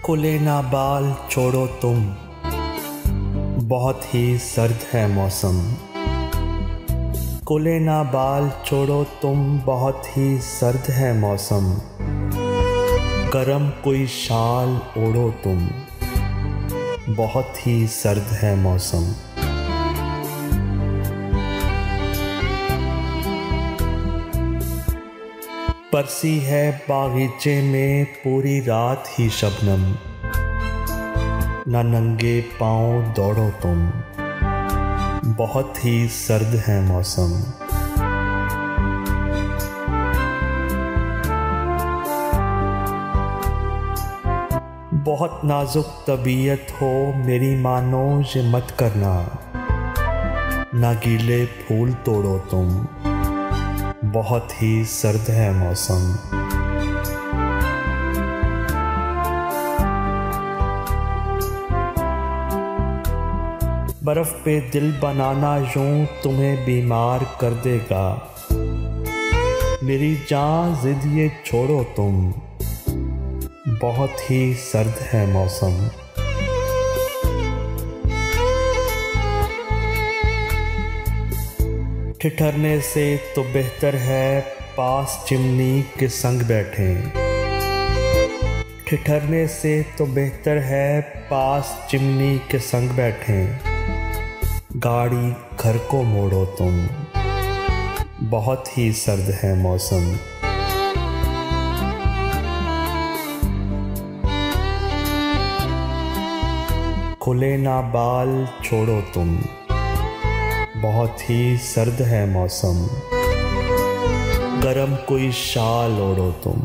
खुले ना बाल छोड़ो तुम, बहुत ही सर्द है मौसम। खुले ना बाल छोड़ो तुम, बहुत ही सर्द है मौसम। गरम कोई शाल ओढ़ो तुम, बहुत ही सर्द है मौसम। बरसी है बागीचे में पूरी रात ही शबनम, ना नंगे पाँव दौड़ो तुम, बहुत ही सर्द है मौसम। बहुत नाजुक तबीयत हो मेरी मानो ये मत करना, ना गीले फूल तोड़ो तुम, बहुत ही सर्द है मौसम। बर्फ पे दिल बनाना यूं तुम्हें बीमार कर देगा, मेरी जान जिद ये छोड़ो तुम, बहुत ही सर्द है मौसम। ठिठरने से तो बेहतर है पास चिमनी के संग बैठें। ठिठरने से तो बेहतर है पास चिमनी के संग बैठें। गाड़ी घर को मोड़ो तुम, बहुत ही सर्द है मौसम। खुले ना बाल छोड़ो तुम, बहुत ही सर्द है मौसम। गरम कोई शाल ओढ़ो तुम,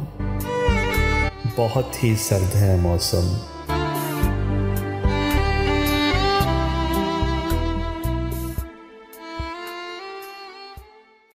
बहुत ही सर्द है मौसम।